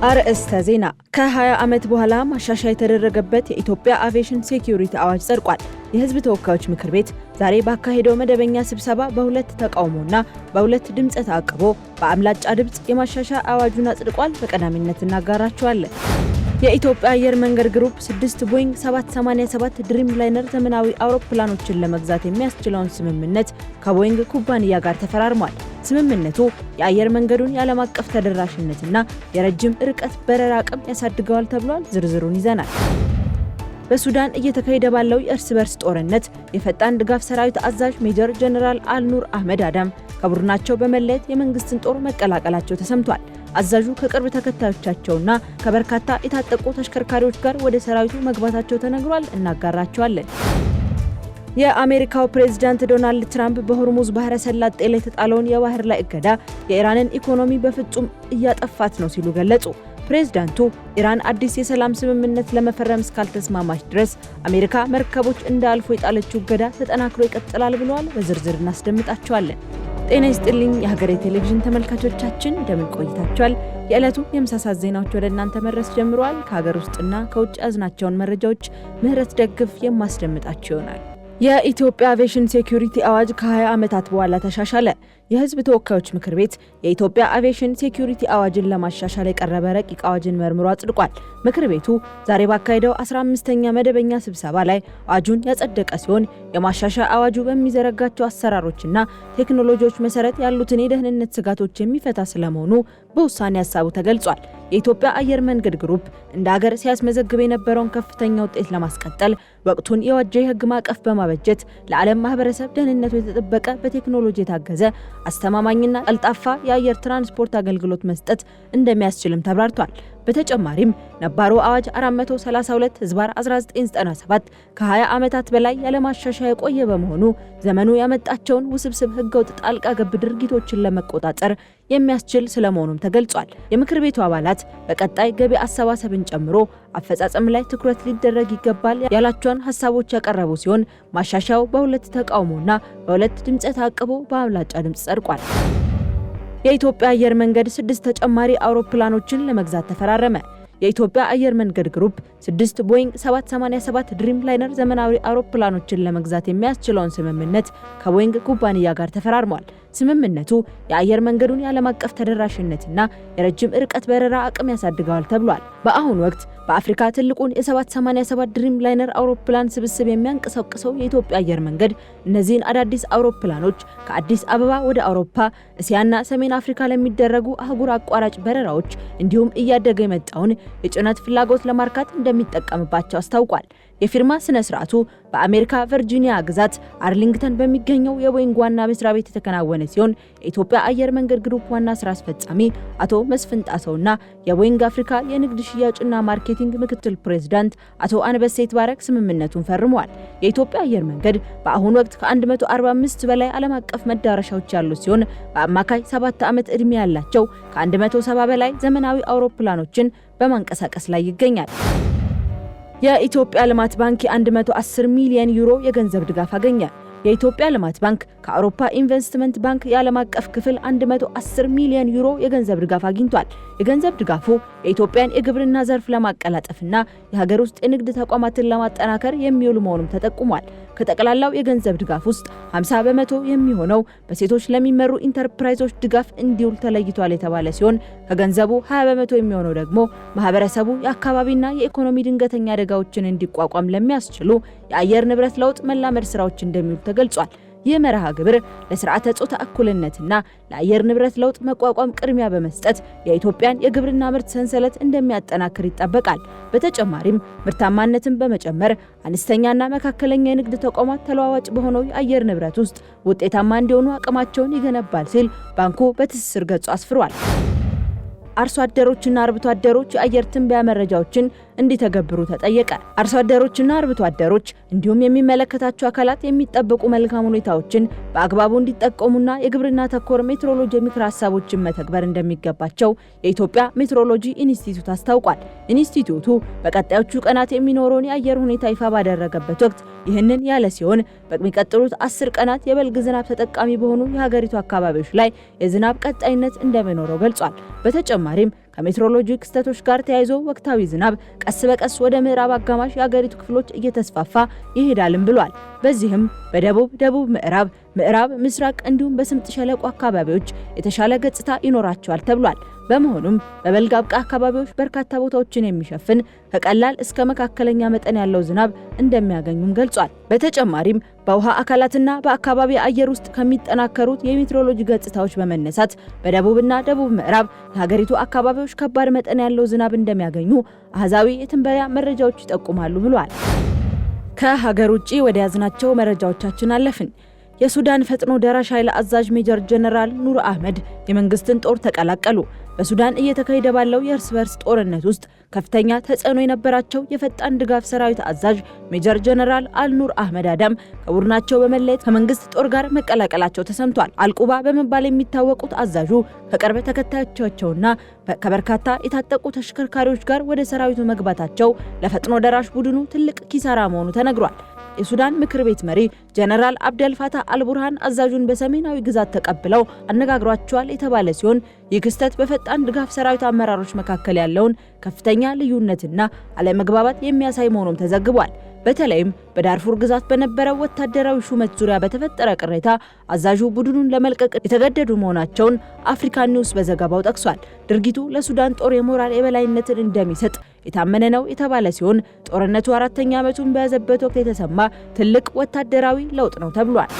አርእስተ ዜና ከ20 ዓመት በኋላ ማሻሻያ የተደረገበት የኢትዮጵያ አቪዬሽን ሴኩሪቲ አዋጅ ጸድቋል። የሕዝብ ተወካዮች ምክር ቤት ዛሬ ባካሄደው መደበኛ ስብሰባ በሁለት ተቃውሞና በሁለት ድምፅ ተአቅቦ በአብላጫ ድምፅ የማሻሻያ አዋጁን አጽድቋል። በቀዳሚነት እናጋራቸዋለን። የኢትዮጵያ አየር መንገድ ግሩፕ 6 ቦይንግ 787 ድሪም ላይነር ዘመናዊ አውሮፕላኖችን ለመግዛት የሚያስችለውን ስምምነት ከቦይንግ ኩባንያ ጋር ተፈራርሟል። ስምምነቱ የአየር መንገዱን የዓለም አቀፍ ተደራሽነትና የረጅም ርቀት በረራ አቅም ያሳድገዋል ተብሏል። ዝርዝሩን ይዘናል። በሱዳን እየተካሄደ ባለው የእርስ በርስ ጦርነት የፈጣን ድጋፍ ሰራዊት አዛዥ ሜጀር ጀነራል አልኑር አህመድ አዳም ከቡድናቸው በመለየት የመንግስትን ጦር መቀላቀላቸው ተሰምቷል። አዛዡ ከቅርብ ተከታዮቻቸውና ከበርካታ የታጠቁ ተሽከርካሪዎች ጋር ወደ ሰራዊቱ መግባታቸው ተነግሯል። እናጋራቸዋለን። የአሜሪካው ፕሬዝዳንት ዶናልድ ትራምፕ በሆርሙዝ ባህረ ሰላጤ ላይ የተጣለውን የባህር ላይ እገዳ የኢራንን ኢኮኖሚ በፍጹም እያጠፋት ነው ሲሉ ገለጹ። ፕሬዝዳንቱ ኢራን አዲስ የሰላም ስምምነት ለመፈረም እስካልተስማማች ድረስ አሜሪካ መርከቦች እንዳያልፉ የጣለችው እገዳ ተጠናክሮ ይቀጥላል ብለዋል። በዝርዝር እናስደምጣቸዋለን። ጤና ይስጥልኝ የሀገሬ ቴሌቪዥን ተመልካቾቻችን እንደምን ቆይታችኋል? የዕለቱ የምሳሳት ዜናዎች ወደ እናንተ መድረስ ጀምረዋል። ከሀገር ውስጥና ከውጭ ያዝናቸውን መረጃዎች ምህረት ደግፍ የማስደምጣችሁ ይሆናል። የኢትዮጵያ አቪዬሽን ሴኩሪቲ አዋጅ ከ20 ዓመታት በኋላ ተሻሻለ። የሕዝብ ተወካዮች ምክር ቤት የኢትዮጵያ አቪዬሽን ሴኩሪቲ አዋጅን ለማሻሻል የቀረበ ረቂቅ አዋጅን መርምሮ አጽድቋል። ምክር ቤቱ ዛሬ ባካሄደው 15ኛ መደበኛ ስብሰባ ላይ አዋጁን ያጸደቀ ሲሆን የማሻሻያ አዋጁ በሚዘረጋቸው አሰራሮችና ቴክኖሎጂዎች መሰረት ያሉትን የደህንነት ስጋቶች የሚፈታ ስለመሆኑ በውሳኔ ሀሳቡ ተገልጿል። የኢትዮጵያ አየር መንገድ ግሩፕ እንደ ሀገር ሲያስመዘግብ የነበረውን ከፍተኛ ውጤት ለማስቀጠል ወቅቱን የዋጀ የህግ ማዕቀፍ በማበጀት ለዓለም ማህበረሰብ ደህንነቱ የተጠበቀ በቴክኖሎጂ የታገዘ አስተማማኝና ቀልጣፋ የአየር ትራንስፖርት አገልግሎት መስጠት እንደሚያስችልም ተብራርቷል። በተጨማሪም ነባሩ አዋጅ 432/1997 ከ20 ዓመታት በላይ ያለማሻሻያ የቆየ በመሆኑ ዘመኑ ያመጣቸውን ውስብስብ ህገወጥ ጣልቃ ገብ ድርጊቶችን ለመቆጣጠር የሚያስችል ስለመሆኑም ተገልጿል። የምክር ቤቱ አባላት በቀጣይ ገቢ አሰባሰብን ጨምሮ አፈጻጸም ላይ ትኩረት ሊደረግ ይገባል ያላቸውን ሀሳቦች ያቀረቡ ሲሆን ማሻሻያው በሁለት ተቃውሞና በሁለት ድምፅ ተአቅቦ በአብላጫ ድምፅ ጸድቋል። የኢትዮጵያ አየር መንገድ 6 ተጨማሪ አውሮፕላኖችን ለመግዛት ተፈራረመ። የኢትዮጵያ አየር መንገድ ግሩፕ 6 ቦይንግ 787 ድሪም ላይነር ዘመናዊ አውሮፕላኖችን ለመግዛት የሚያስችለውን ስምምነት ከቦይንግ ኩባንያ ጋር ተፈራርሟል። ስምምነቱ የአየር መንገዱን የዓለም አቀፍ ተደራሽነትና የረጅም ርቀት በረራ አቅም ያሳድገዋል ተብሏል። በአሁኑ ወቅት በአፍሪካ ትልቁን የ787 ድሪም ላይነር አውሮፕላን ስብስብ የሚያንቀሳቅሰው የኢትዮጵያ አየር መንገድ እነዚህን አዳዲስ አውሮፕላኖች ከአዲስ አበባ ወደ አውሮፓ፣ እስያና ሰሜን አፍሪካ ለሚደረጉ አህጉር አቋራጭ በረራዎች እንዲሁም እያደገ የመጣውን የጭነት ፍላጎት ለማርካት እንደሚጠቀምባቸው አስታውቋል። የፊርማ ስነ ስርዓቱ በአሜሪካ ቨርጂኒያ ግዛት አርሊንግተን በሚገኘው የቦይንግ ዋና መስሪያ ቤት የተከናወነ ሲሆን የኢትዮጵያ አየር መንገድ ግሩፕ ዋና ስራ አስፈጻሚ አቶ መስፍን ጣሰውና የቦይንግ አፍሪካ የንግድ ሽያጭና ማርኬቲንግ ምክትል ፕሬዝዳንት አቶ አንበሴ ይትባረክ ስምምነቱን ፈርመዋል። የኢትዮጵያ አየር መንገድ በአሁኑ ወቅት ከ145 በላይ ዓለም አቀፍ መዳረሻዎች ያሉት ሲሆን በአማካይ 7 ዓመት ዕድሜ ያላቸው ከ170 በላይ ዘመናዊ አውሮፕላኖችን በማንቀሳቀስ ላይ ይገኛል። የኢትዮጵያ ልማት ባንክ የ110 ሚሊዮን ዩሮ የገንዘብ ድጋፍ አገኘ። የኢትዮጵያ ልማት ባንክ ከአውሮፓ ኢንቨስትመንት ባንክ የዓለም አቀፍ ክፍል 110 ሚሊዮን ዩሮ የገንዘብ ድጋፍ አግኝቷል። የገንዘብ ድጋፉ የኢትዮጵያን የግብርና ዘርፍ ለማቀላጠፍና የሀገር ውስጥ የንግድ ተቋማትን ለማጠናከር የሚውል መሆኑም ተጠቁሟል። ከጠቅላላው የገንዘብ ድጋፍ ውስጥ 50 በመቶ የሚሆነው በሴቶች ለሚመሩ ኢንተርፕራይዞች ድጋፍ እንዲውል ተለይቷል የተባለ ሲሆን ከገንዘቡ 20 በመቶ የሚሆነው ደግሞ ማህበረሰቡ የአካባቢና የኢኮኖሚ ድንገተኛ አደጋዎችን እንዲቋቋም ለሚያስችሉ የአየር ንብረት ለውጥ መላመድ ስራዎች እንደሚውል ተገልጿል። ይህ መርሃ ግብር ለስርዓተ ጾታ እኩልነትና ለአየር ንብረት ለውጥ መቋቋም ቅድሚያ በመስጠት የኢትዮጵያን የግብርና ምርት ሰንሰለት እንደሚያጠናክር ይጠበቃል። በተጨማሪም ምርታማነትን በመጨመር አነስተኛና መካከለኛ የንግድ ተቋማት ተለዋዋጭ በሆነው የአየር ንብረት ውስጥ ውጤታማ እንዲሆኑ አቅማቸውን ይገነባል ሲል ባንኩ በትስስር ገጹ አስፍሯል። አርሶ አደሮችና አርብቶ አደሮች የአየር ትንበያ መረጃዎችን እንዲተገብሩ ተጠየቀ። አርሶ አደሮችና አርብቶ አደሮች እንዲሁም የሚመለከታቸው አካላት የሚጠበቁ መልካም ሁኔታዎችን በአግባቡ እንዲጠቀሙና የግብርና ተኮር ሜትሮሎጂ ምክር ሀሳቦችን መተግበር እንደሚገባቸው የኢትዮጵያ ሜትሮሎጂ ኢንስቲትዩት አስታውቋል። ኢንስቲትዩቱ በቀጣዮቹ ቀናት የሚኖረውን የአየር ሁኔታ ይፋ ባደረገበት ወቅት ይህንን ያለ ሲሆን በሚቀጥሉት 10 ቀናት የበልግ ዝናብ ተጠቃሚ በሆኑ የሀገሪቱ አካባቢዎች ላይ የዝናብ ቀጣይነት እንደሚኖረው ገልጿል። በተጨማሪም ከሜትሮሎጂ ክስተቶች ጋር ተያይዞ ወቅታዊ ዝናብ ቀስ በቀስ ወደ ምዕራብ አጋማሽ የሀገሪቱ ክፍሎች እየተስፋፋ ይሄዳልም ብሏል። በዚህም በደቡብ ምዕራብ ምስራቅ እንዲሁም በስምጥ ሸለቆ አካባቢዎች የተሻለ ገጽታ ይኖራቸዋል ተብሏል። በመሆኑም በበልግ አብቃይ አካባቢዎች በርካታ ቦታዎችን የሚሸፍን ከቀላል እስከ መካከለኛ መጠን ያለው ዝናብ እንደሚያገኙም ገልጿል። በተጨማሪም በውሃ አካላትና በአካባቢ አየር ውስጥ ከሚጠናከሩት የሜትሮሎጂ ገጽታዎች በመነሳት በደቡብና ደቡብ ምዕራብ የሀገሪቱ አካባቢዎች ከባድ መጠን ያለው ዝናብ እንደሚያገኙ አሃዛዊ የትንበያ መረጃዎች ይጠቁማሉ ብሏል። ከሀገር ውጪ ወደ ያዝናቸው መረጃዎቻችን አለፍን። የሱዳን ፈጥኖ ደራሽ ኃይል አዛዥ ሜጀር ጀነራል ኑር አህመድ የመንግስትን ጦር ተቀላቀሉ። በሱዳን እየተካሄደ ባለው የእርስ በርስ ጦርነት ውስጥ ከፍተኛ ተጽዕኖ የነበራቸው የፈጣን ድጋፍ ሰራዊት አዛዥ ሜጀር ጀነራል አልኑር አህመድ አዳም ከቡድናቸው በመለየት ከመንግስት ጦር ጋር መቀላቀላቸው ተሰምቷል። አልቁባ በመባል የሚታወቁት አዛዡ ከቅርብ ተከታዮቻቸውና ከበርካታ የታጠቁ ተሽከርካሪዎች ጋር ወደ ሰራዊቱ መግባታቸው ለፈጥኖ ደራሽ ቡድኑ ትልቅ ኪሳራ መሆኑ ተነግሯል። የሱዳን ምክር ቤት መሪ ጀነራል አብደል ፋታህ አልቡርሃን አዛዡን በሰሜናዊ ግዛት ተቀብለው አነጋግሯቸዋል የተባለ ሲሆን ይህ ክስተት በፈጣን ድጋፍ ሰራዊት አመራሮች መካከል ያለውን ከፍተኛ ልዩነትና አለመግባባት የሚያሳይ መሆኑም ተዘግቧል። በተለይም በዳርፉር ግዛት በነበረው ወታደራዊ ሹመት ዙሪያ በተፈጠረ ቅሬታ አዛዡ ቡድኑን ለመልቀቅ የተገደዱ መሆናቸውን አፍሪካ ኒውስ በዘገባው ጠቅሷል። ድርጊቱ ለሱዳን ጦር የሞራል የበላይነትን እንደሚሰጥ የታመነ ነው የተባለ ሲሆን ጦርነቱ 4ኛ ዓመቱን በያዘበት ወቅት የተሰማ ትልቅ ወታደራዊ ለውጥ ነው ተብሏል።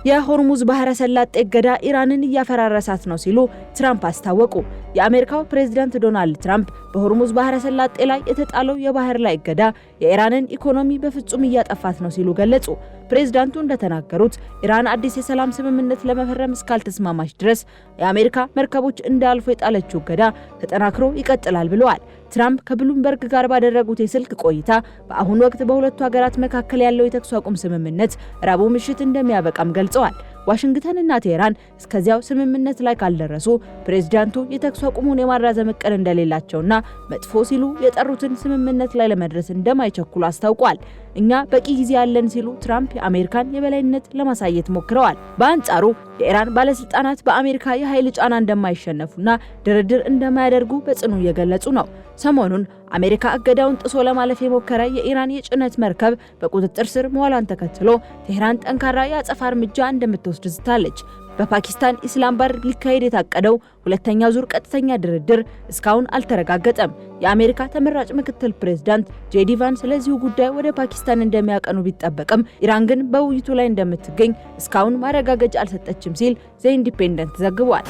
የሆርሙዝ ባህረ ሰላጤ እገዳ ኢራንን እያፈራረሳት ነው ሲሉ ትራምፕ አስታወቁ። የአሜሪካው ፕሬዝዳንት ዶናልድ ትራምፕ በሆርሙዝ ባህረ ሰላጤ ላይ የተጣለው የባህር ላይ እገዳ የኢራንን ኢኮኖሚ በፍጹም እያጠፋት ነው ሲሉ ገለጹ። ፕሬዝዳንቱ እንደተናገሩት ኢራን አዲስ የሰላም ስምምነት ለመፈረም እስካልተስማማች ድረስ የአሜሪካ መርከቦች እንዳያልፉ የጣለችው እገዳ ተጠናክሮ ይቀጥላል ብለዋል። ትራምፕ ከብሉምበርግ ጋር ባደረጉት የስልክ ቆይታ በአሁኑ ወቅት በሁለቱ ሀገራት መካከል ያለው የተኩስ አቁም ስምምነት ረቡዕ ምሽት እንደሚያበቃም ገልጸዋል። ዋሽንግተንና ቴህራን እስከዚያው ስምምነት ላይ ካልደረሱ ፕሬዝዳንቱ የተኩስ አቁሙን የማራዘም እቅድ እንደሌላቸውና መጥፎ ሲሉ የጠሩትን ስምምነት ላይ ለመድረስ እንደማይቸኩሉ አስታውቋል። እኛ በቂ ጊዜ ያለን ሲሉ ትራምፕ የአሜሪካን የበላይነት ለማሳየት ሞክረዋል። በአንጻሩ የኢራን ባለስልጣናት በአሜሪካ የኃይል ጫና እንደማይሸነፉና ድርድር እንደማያደርጉ በጽኑ እየገለጹ ነው። ሰሞኑን አሜሪካ እገዳውን ጥሶ ለማለፍ የሞከረ የኢራን የጭነት መርከብ በቁጥጥር ስር መዋሏን ተከትሎ ቴህራን ጠንካራ የአጸፋ እርምጃ እንደምትወስድ ዝታለች። በፓኪስታን ኢስላማባድ ሊካሄድ የታቀደው ሁለተኛው ዙር ቀጥተኛ ድርድር እስካሁን አልተረጋገጠም። የአሜሪካ ተመራጭ ምክትል ፕሬዝዳንት ጄዲ ቫንስ ስለዚሁ ጉዳይ ወደ ፓኪስታን እንደሚያቀኑ ቢጠበቅም ኢራን ግን በውይይቱ ላይ እንደምትገኝ እስካሁን ማረጋገጫ አልሰጠችም ሲል ዘ ኢንዲፔንደንት ዘግቧል።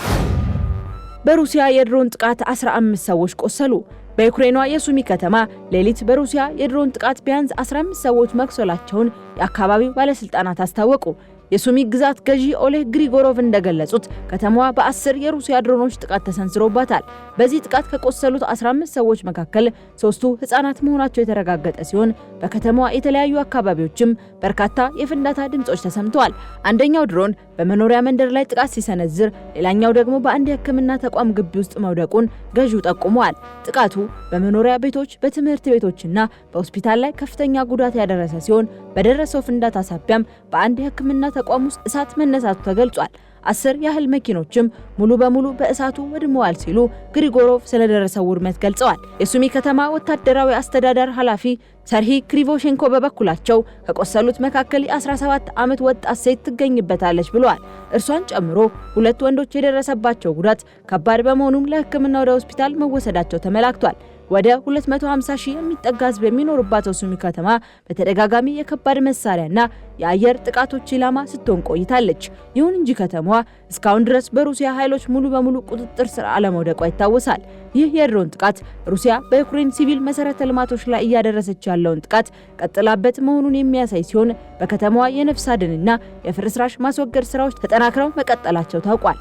በሩሲያ የድሮን ጥቃት 15 ሰዎች ቆሰሉ። በዩክሬኗ የሱሚ ከተማ ሌሊት በሩሲያ የድሮን ጥቃት ቢያንስ 15 ሰዎች መቁሰላቸውን የአካባቢው ባለስልጣናት አስታወቁ። የሱሚ ግዛት ገዢ ኦሌግ ግሪጎሮቭ እንደገለጹት ከተማዋ በ10 የሩሲያ ድሮኖች ጥቃት ተሰንዝሮባታል። በዚህ ጥቃት ከቆሰሉት 15 ሰዎች መካከል 3ቱ ህፃናት መሆናቸው የተረጋገጠ ሲሆን በከተማዋ የተለያዩ አካባቢዎችም በርካታ የፍንዳታ ድምጾች ተሰምተዋል። አንደኛው ድሮን በመኖሪያ መንደር ላይ ጥቃት ሲሰነዝር፣ ሌላኛው ደግሞ በአንድ የሕክምና ተቋም ግቢ ውስጥ መውደቁን ገዢው ጠቁመዋል። ጥቃቱ በመኖሪያ ቤቶች፣ በትምህርት ቤቶችና በሆስፒታል ላይ ከፍተኛ ጉዳት ያደረሰ ሲሆን በደረሰው ፍንዳታ ሳቢያም በአንድ የሕክምና ተቋም ውስጥ እሳት መነሳቱ ተገልጿል። 10 ያህል መኪኖችም ሙሉ በሙሉ በእሳቱ ወድመዋል ሲሉ ግሪጎሮቭ ስለደረሰው ውድመት ገልጸዋል። የሱሚ ከተማ ወታደራዊ አስተዳደር ኃላፊ ሰርሂ ክሪቮሼንኮ በበኩላቸው ከቆሰሉት መካከል የ17 ዓመት ወጣት ሴት ትገኝበታለች ብለዋል። እርሷን ጨምሮ 2 ወንዶች የደረሰባቸው ጉዳት ከባድ በመሆኑም ለሕክምና ወደ ሆስፒታል መወሰዳቸው ተመላክቷል። ወደ 250 ሺህ የሚጠጋ ህዝብ የሚኖርባት ሱሚ ከተማ በተደጋጋሚ የከባድ መሳሪያና የአየር ጥቃቶች ኢላማ ስትሆን ቆይታለች። ይሁን እንጂ ከተማዋ እስካሁን ድረስ በሩሲያ ኃይሎች ሙሉ በሙሉ ቁጥጥር ስር አለመውደቋ ይታወሳል። ይህ የድሮን ጥቃት ሩሲያ በዩክሬን ሲቪል መሰረተ ልማቶች ላይ እያደረሰች ያለውን ጥቃት ቀጥላበት መሆኑን የሚያሳይ ሲሆን በከተማዋ የነፍስ አድንና የፍርስራሽ ማስወገድ ስራዎች ተጠናክረው መቀጠላቸው ታውቋል።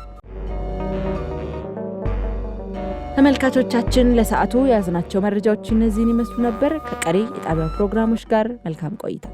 ተመልካቾቻችን ለሰዓቱ ያዝናቸው መረጃዎች እነዚህን ይመስሉ ነበር። ከቀሪ የጣቢያው ፕሮግራሞች ጋር መልካም ቆይታ